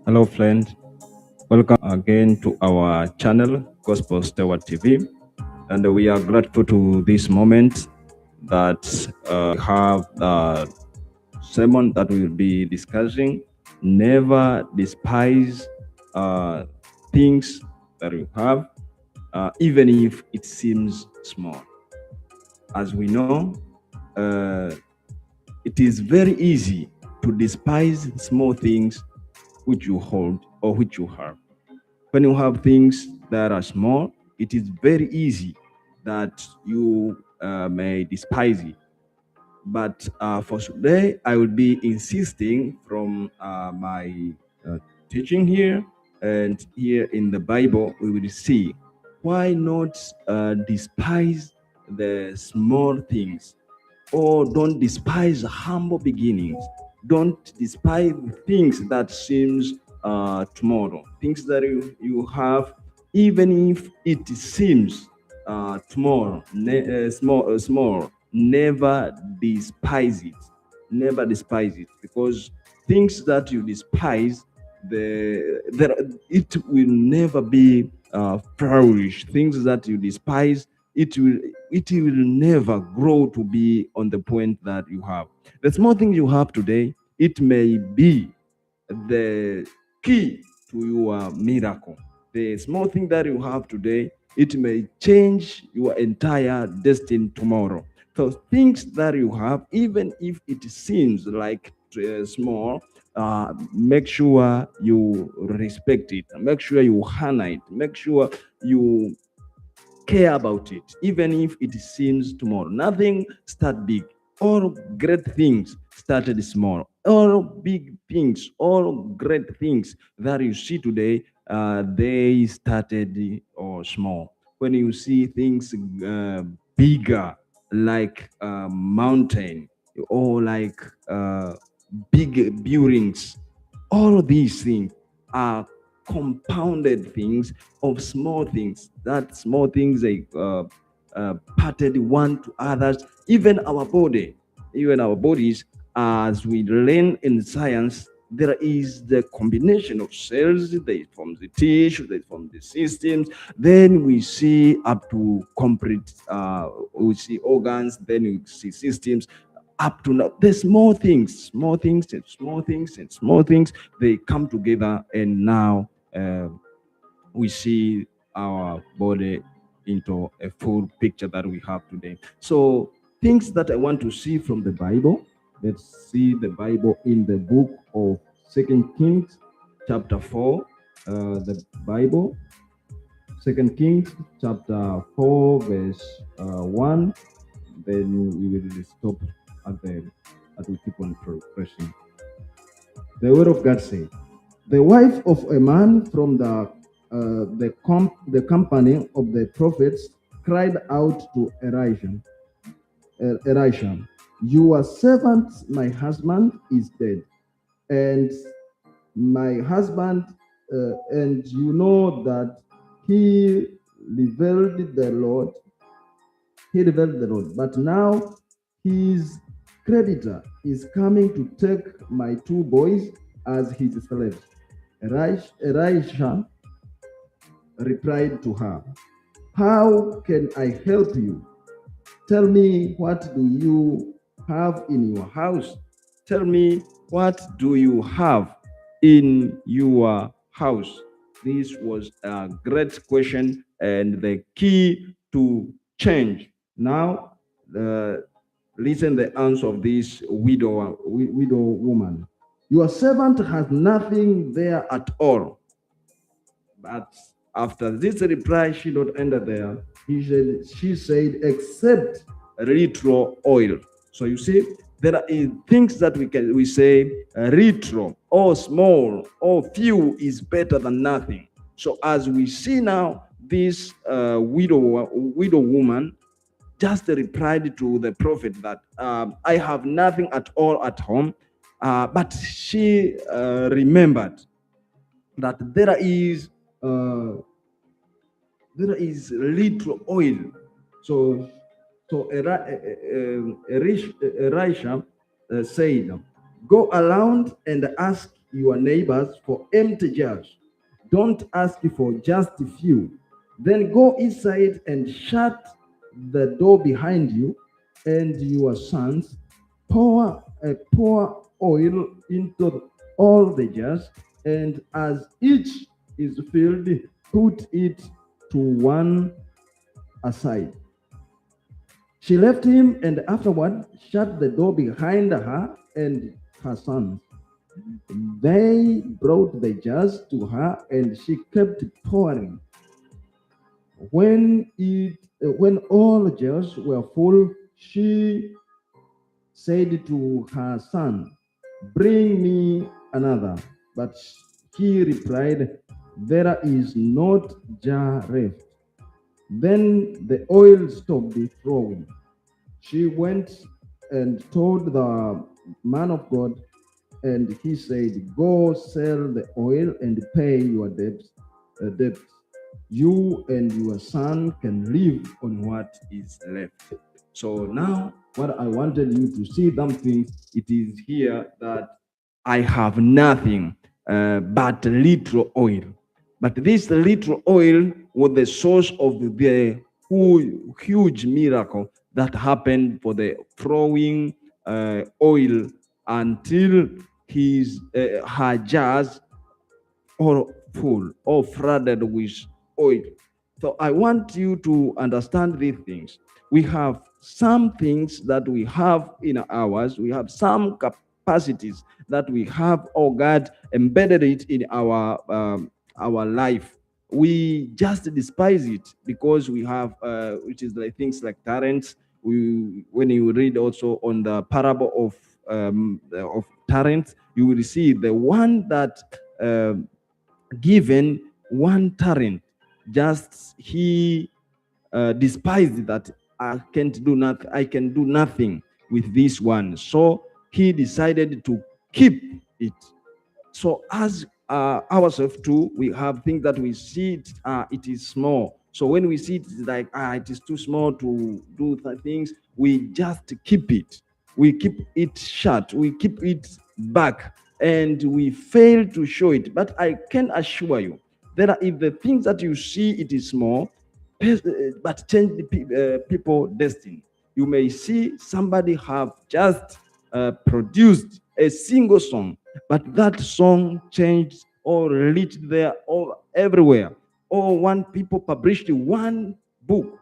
Hello, friend. Welcome again to our channel, Gospel Steward TV. And we are grateful to this moment that we have a sermon that we will be discussing. Never despise things that you have, even if it seems small. As we know, it is very easy to despise small things which you hold or which you have. When you have things that are small, it is very easy that you may despise it. But for today, I will be insisting from my teaching here and here in the Bible, we will see why not despise the small things, or don't despise humble beginnings. Don't despise things that seems tomorrow, things that you have, even if it seems tomorrow, small. Never despise it. Never despise it, because things that you despise, it will never be flourish. Things that you despise, it will never grow to be on the point that you have. The small thing you have today, it may be the key to your miracle. The small thing that you have today, it may change your entire destiny tomorrow. So things that you have, even if it seems like small, make sure you respect it. Make sure you honor it. Make sure you care about it, even if it seems small. Nothing start big. All great things started small. All big things, all great things that you see today, they started or small. When you see things bigger, like a mountain, or like big buildings, all these things are compounded things of small things. That small things they parted one to others. Even our bodies, as we learn in science, there is the combination of cells. They form the tissue, they form the systems. Then we see up to complete. We see organs. Then we see systems. Up to now, the small things, they come together, and now we see our body into a full picture that we have today. So things that I want to see from the Bible, let's see the Bible in the book of 2 Kings chapter 4. The Bible, 2 Kings chapter 4 verse 1. Then we will stop as we keep on progressing. The word of God says, the wife of a man from the company of the prophets cried out to Elisha, your servant, my husband, is dead, and my husband, and you know that he revealed the Lord. But now his creditor is coming to take my two boys as his slaves. Elisha replied to her, how can I help you? Tell me, what do you have in your house? Tell me, what do you have in your house? This was a great question and the key to change. Now, listen the answer of this widow woman. Your servant has nothing there at all. But after this reply, she not ended there. She said, except retro oil. So you see, there are things that we say retro or small or few is better than nothing. So as we see now, this widow woman just replied to the prophet that I have nothing at all at home, but she remembered that there is little oil. So Elisha said, go around and ask your neighbors for empty jars. Don't ask for just a few. Then go inside and shut the door behind you and your sons. Pour oil into all the jars, and as each is filled, put it to one aside. She left him and afterward shut the door behind her and her sons. They brought the jars to her, and she kept pouring. When all jars were full, she said to her son, "Bring me another." But he replied, "There is not jar left." Then the oil stopped flowing. She went and told the man of God, and he said, "Go sell the oil and pay your debts. You and your son can live on what is left." So now, what I wanted you to see something, it is here that I have nothing but little oil. But this little oil was the source of the huge miracle that happened for the throwing oil until her jars or full or flooded with oil. So I want you to understand these things. We have some things that we have in ours. We have some capacities that we have, or God embedded it in our life. We just despise it because we have, which is like things like talents. When you read also on the parable of talents, you will see the one that given one talent, just he despised that I can't do nothing. I can do nothing with this one, so he decided to keep it. So as ourselves too, we have things that we see it is small. So when we see it, it's like it is too small to do things. We just keep it. We keep it shut. We keep it back, and we fail to show it. But I can assure you that if the things that you see it is small, but change the people destiny. You may see somebody have just produced a single song, but that song changed or reached there or everywhere. Or one people published one book,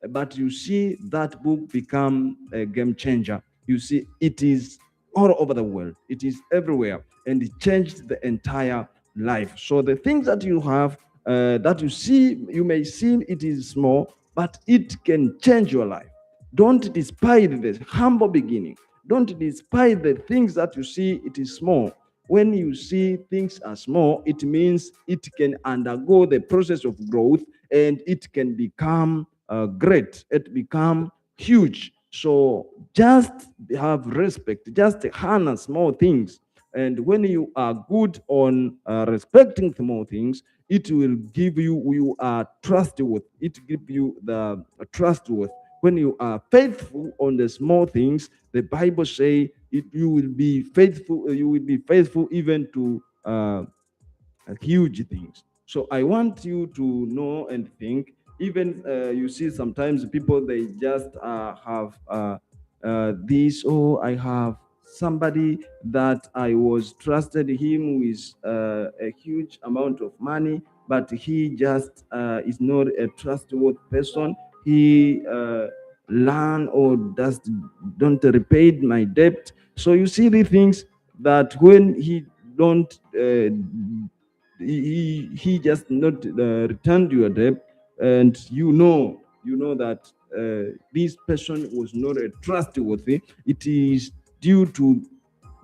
but you see that book become a game changer. You see it is all over the world. It is everywhere, and it changed the entire life. So the things that you have, that you see, you may see it is small, but it can change your life. Don't despise the humble beginning. Don't despise the things that you see it is small. When you see things are small, it means it can undergo the process of growth, and it can become great. It become huge. So just have respect. Just honor small things. And when you are good on respecting small things, it will give you are trustworthy. It give you the trustworthy. When you are faithful on the small things, the Bible say you will be faithful. You will be faithful even to huge things. So I want you to know and think. Even you see sometimes people, they just have this. Oh, I have somebody that I was trusted him with a huge amount of money, but he just is not a trustworthy person. He learn or just don't repay my debt. So you see the things that when he don't he just not returned your debt, and you know that this person was not a trustworthy. It is due to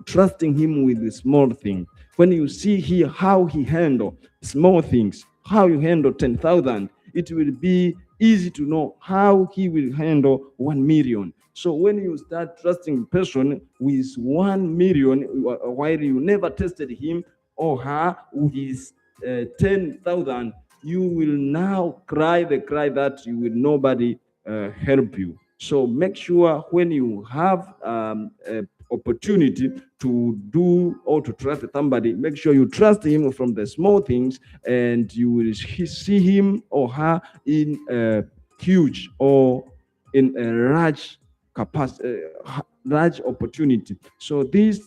trusting him with the small thing. When you see here how he handle small things, how you handle 10,000, it will be easy to know how he will handle 1 million. So when you start trusting a person with 1 million, while you never tested him or her with 10,000, you will now cry the cry that you will nobody help you. So make sure when you have opportunity to do or to trust somebody, make sure you trust him from the small things, and you will see him or her in a huge or in a large capacity, large opportunity. So this,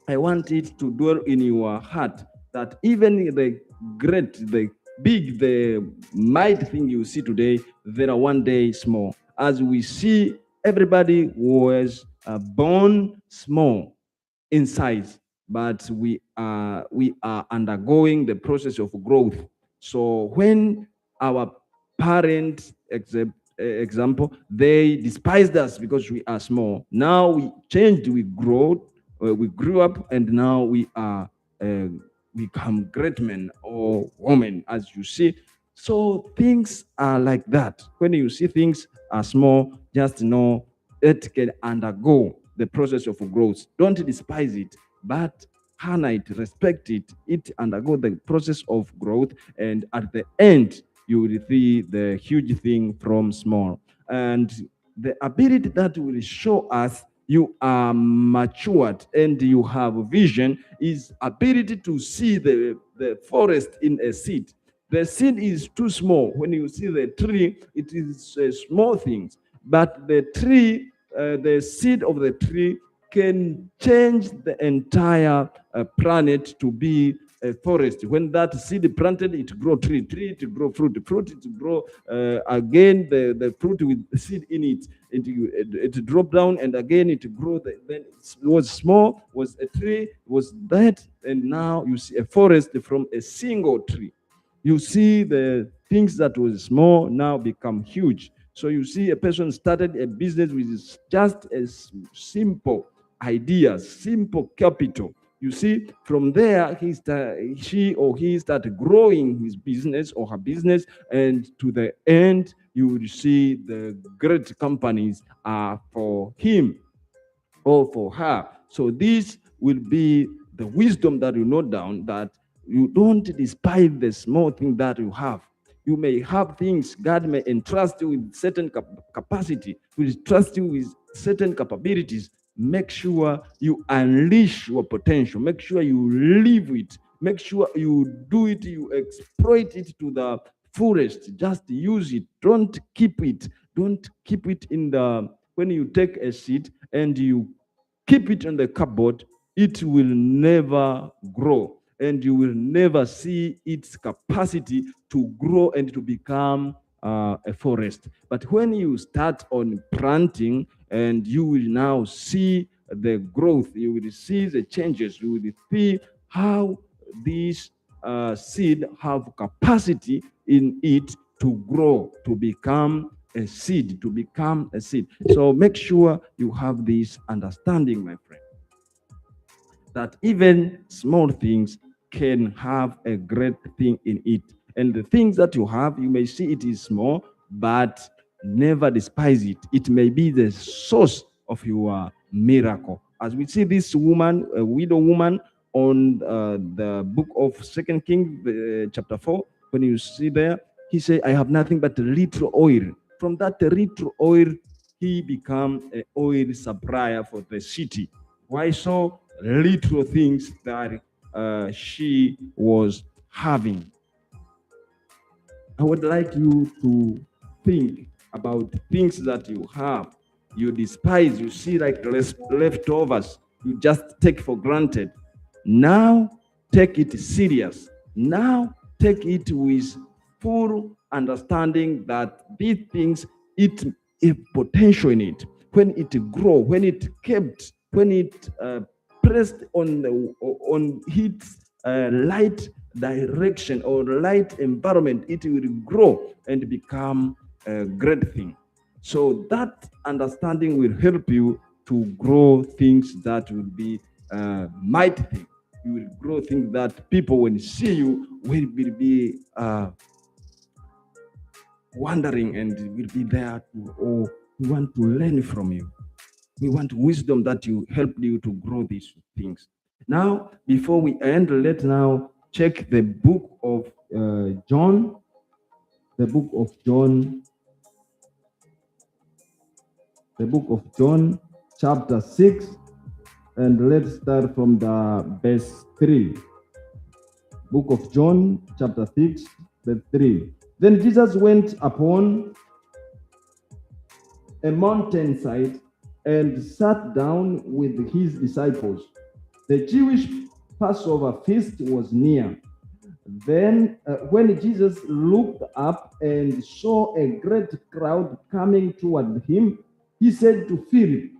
I want it to dwell in your heart, that even the great, the big, the mighty thing you see today, there are one day small. As we see, everybody was born small in size, but we are undergoing the process of growth. So when our parents, example, they despised us because we are small. Now we changed, we grew up, and now we are uh, become great men or women, as you see. So things are like that. When you see things are small, just know it can undergo the process of growth. Don't despise it, but honor it, respect it. It undergo the process of growth, and at the end, you will see the huge thing from small. And the ability that will show us you are matured and you have vision is ability to see the forest in a seed. The seed is too small. When you see the tree, it is small things, but the tree, the seed of the tree can change the entire planet to be a forest. When that seed planted, it grow tree, it grow fruit, it grow again the fruit with the seed in it. It drop down, and again it grow. Then it was small, was a tree, was that, and now you see a forest from a single tree. You see the things that was small now become huge. So you see a person started a business with just a simple ideas, simple capital. You see, from there, she or he started growing his business or her business, and to the end, you will see the great companies are for him or for her. So this will be the wisdom that you note down, that you don't despise the small thing that you have. You may have things, God may entrust you with certain capacity, will trust you with certain capabilities. Make sure you unleash your potential. Make sure you live it. Make sure you do it, you exploit it to the fullest. Just use it. Don't keep it. Don't keep it in the, when you take a seed and you keep it in the cupboard, it will never grow, and you will never see its capacity to grow and to become a forest. But when you start on planting, and you will now see the growth, you will see the changes, you will see how these seed have capacity in it to grow, to become a seed, to become a seed. So make sure you have this understanding, my friend, that even small things can have a great thing in it. And the things that you have, you may see it is small, but never despise it. It may be the source of your miracle. As we see this woman, a widow woman, on the book of Second King, chapter 4, when you see there, he said, I have nothing but a little oil. From that little oil, he became an oil supplier for the city. Why so? Little things that she was having. I would like you to think about things that you have, you despise, you see like leftovers, you just take for granted. Now take it serious. Now take it with full understanding that these things, it a potential in it. When it grow, when it kept, when it pressed on its light direction or light environment, it will grow and become a great thing. So that understanding will help you to grow things that will be mighty things. You will grow things that people, when see you, will be wondering and will be there to, or want to learn from you. We want wisdom that you help you to grow these things. Now, before we end, let's now check the book of John, the book of John, the book of John, chapter 6. And let's start from the verse 3. Book of John, chapter 6, verse 3. Then Jesus went upon a mountainside and sat down with his disciples. The Jewish Passover feast was near. Then, when Jesus looked up and saw a great crowd coming toward him, he said to Philip,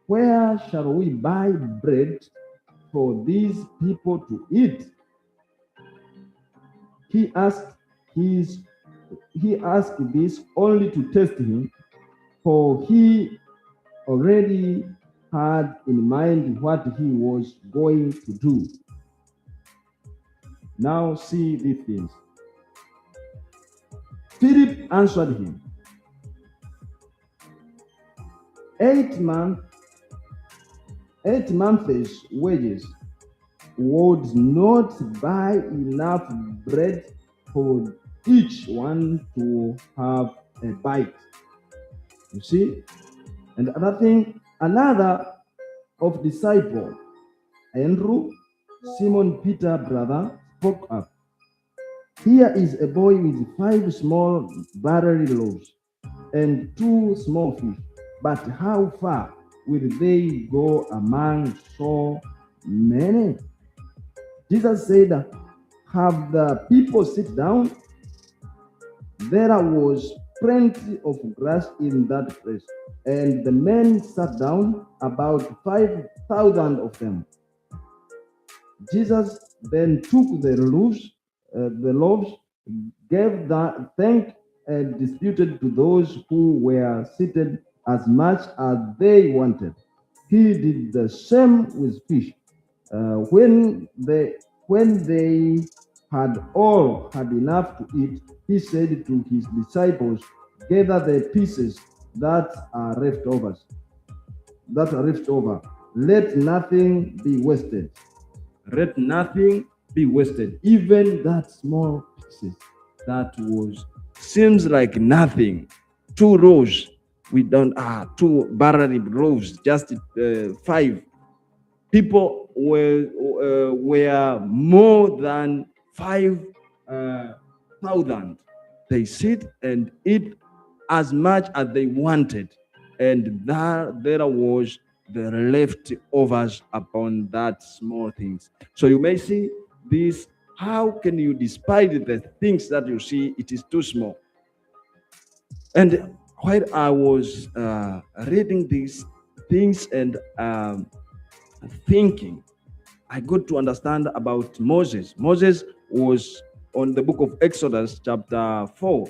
"Where shall we buy bread for these people to eat?" He asked this only to test him, for he already had in mind what he was going to do. Now see these things. Philip answered him, 8 months' wages would not buy enough bread for each one to have a bite. You see? And another of disciple, Andrew, Simon Peter brother, spoke up. "Here is a boy with 5 small barley loaves and 2 small fish. But how far will they go among so many?" Jesus said, "Have the people sit down." There was plenty of grass in that place, and the men sat down, about 5,000 of them. Jesus then took the loaves, gave thanks, and distributed to those who were seated as much as they wanted. He did the same with fish. When they had all had enough to eat, he said to his disciples, "Gather the pieces that are left over. Let nothing be wasted. Let nothing be wasted." Even that small pieces that seems like nothing. 2 rows. We don't 2 barley loaves, just 5. People were more than 5,000. They sit and eat as much as they wanted, and there was the leftovers upon that small things. So you may see this. How can you despise the things that you see? It is too small. And while I was reading these things and thinking, I got to understand about Moses. Moses was on the book of Exodus, chapter 4.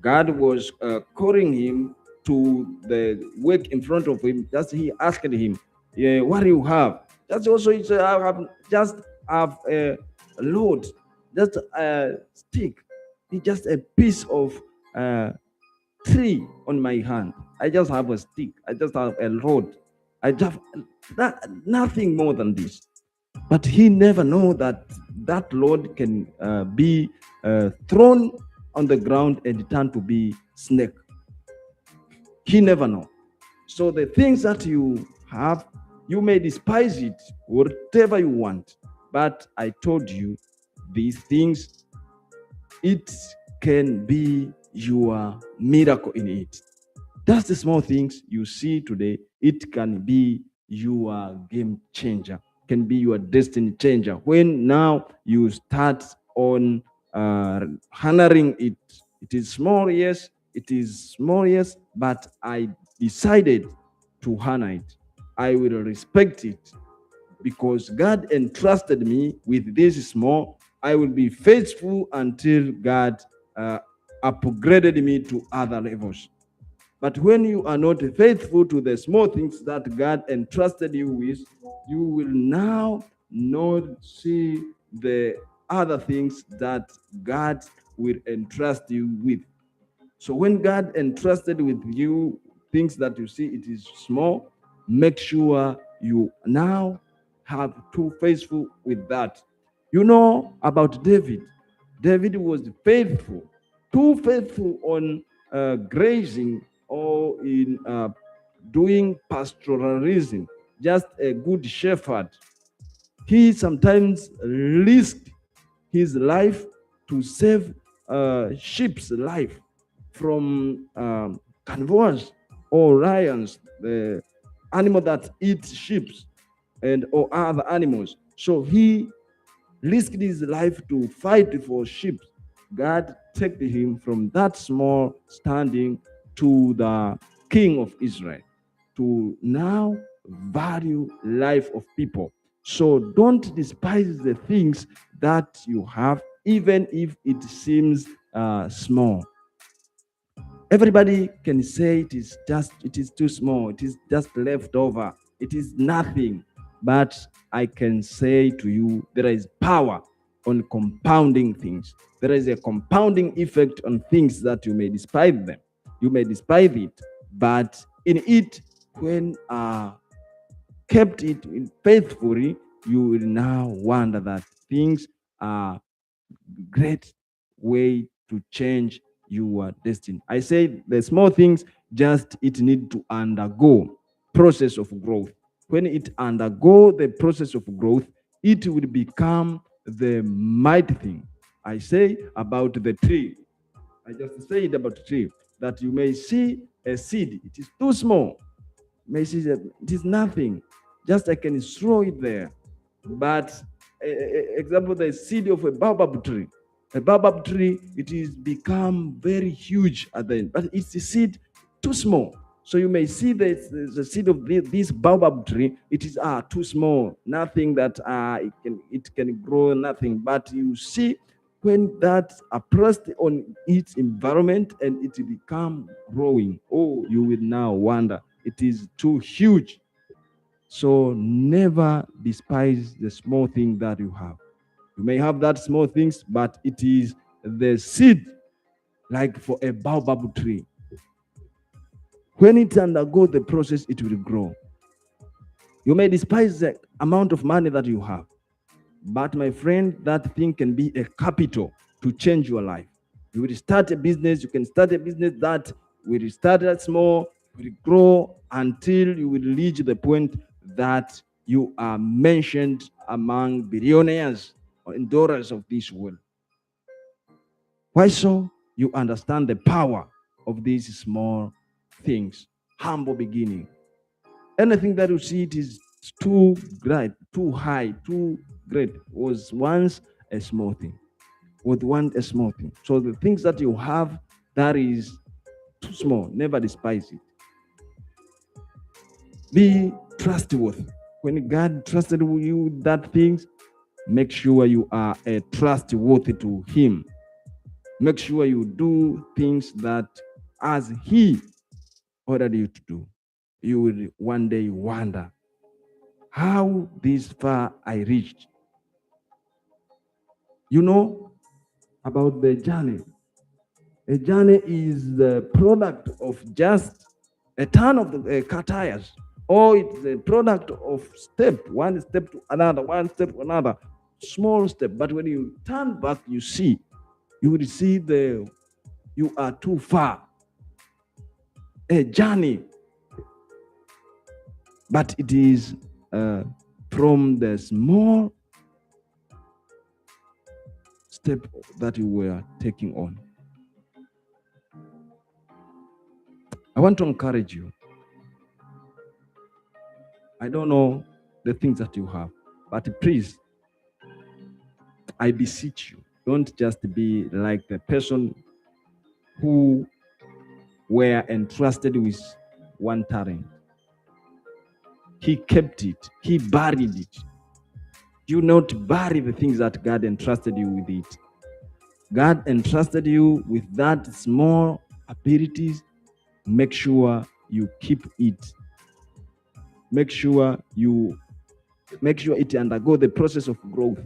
God was calling him to the work in front of him. Just he asked him, "What do you have?" That's also I have a load, just a stick, just a piece of tree on my hand. I just have a stick. I just have a rod. I just nothing more than this. But he never know that load can be thrown on the ground and turn to be snake. He never know. So the things that you have, you may despise it, whatever you want. But I told you, these things, it can be your miracle in it. That's the small things you see today. It can be your game changer, can be your destiny changer. When now you start on honoring it, it is small, yes, but I decided to honor it. I will respect it because God entrusted me with this small. I will be faithful until God upgraded me to other levels. But when you are not faithful to the small things that God entrusted you with, you will now not see the other things that God will entrust you with. So when God entrusted with you things that you see it is small, make sure you now have too faithful with that. You know about David. David was too faithful on grazing or in doing pastoralism, just a good shepherd. He sometimes risked his life to save sheep's life from carnivores or lions, the animal that eat sheep and or other animals. So he risked his life to fight for sheep. God took him from that small standing to the king of Israel, to now value life of people. So don't despise the things that you have, even if it seems small. Everybody can say it is too small, it is just leftover, it is nothing. But I can say to you, there is power on compounding things. There is a compounding effect on things that you may despise them. You may despise it, but in it, when kept it faithfully, you will now wonder that things are great way to change your destiny. I say the small things, just it need to undergo process of growth. When it undergo the process of growth, it will become the mighty thing. I say about the tree. I just say it about the tree, that you may see a seed. It is too small. You may see that it is nothing. Just I can throw it there. But example, the seed of a baobab tree. A baobab tree, it is become very huge at the end, but it's a seed too small. So you may see the seed of this baobab tree, it is too small, nothing that it can grow, nothing. But you see when that pressed on its environment and it become growing, oh, you will now wonder, it is too huge. So never despise the small thing that you have. You may have that small things, but it is the seed, like for a baobab tree. When it undergoes the process, it will grow. You may despise the amount of money that you have, but my friend, that thing can be a capital to change your life. You will start a business, you can start a business that will start at small, will grow until you will reach the point that you are mentioned among billionaires and dollars of this world. Why so? You understand the power of these small things. Humble beginning. Anything that you see it is too great, too high, too great was once a small thing. Was once a small thing. So the things that you have that is too small, never despise it. Be trustworthy. When God trusted you with that things, make sure you are a trustworthy to Him. Make sure you do things that as He ordered you to do. You will one day wonder how this far I reached. You know about the journey. A journey is the product of just a turn of the car tires, or it's a product of one step to another, one step to another, small step. But when you turn back, you will see you are too far. A journey, but it is from the small step that you were taking on. I want to encourage you. I don't know the things that you have, but please, I beseech you, don't just be like the person who were entrusted with one talent. He kept it, he buried it. Do not bury the things that God entrusted you with it. God entrusted you with that small abilities. Make sure you keep it. Make sure it undergo the process of growth.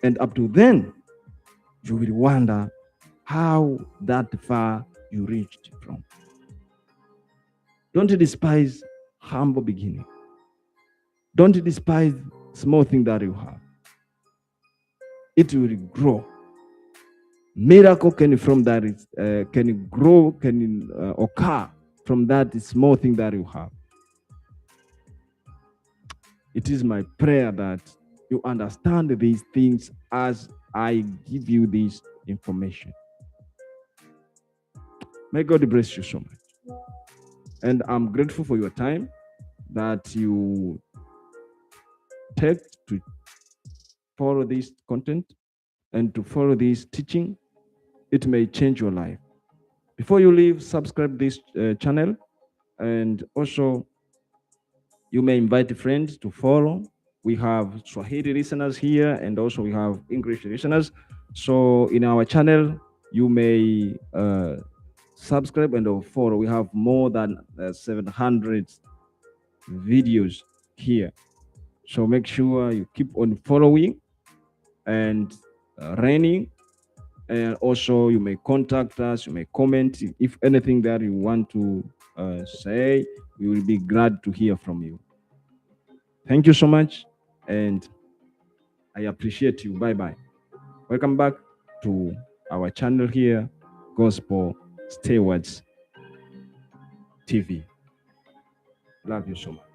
And up to then, you will wonder how that far you reached from. Don't despise humble beginning. Don't despise small thing that you have. It will grow. Miracle can from that can grow, can occur from that small thing that you have. It is my prayer that you understand these things as I give you this information. May God bless you so much. And I'm grateful for your time that you take to follow this content and to follow this teaching. It may change your life. Before you leave, subscribe this channel, and also you may invite friends to follow. We have Swahili listeners here, and also we have English listeners. So in our channel, you may subscribe and follow. We have more than 700 videos here. So make sure you keep on following and running. And also, you may contact us, you may comment if anything that you want to say. We will be glad to hear from you. Thank you so much, and I appreciate you. Bye bye. Welcome back to our channel here, Gospel Stewards TV. Love you so much.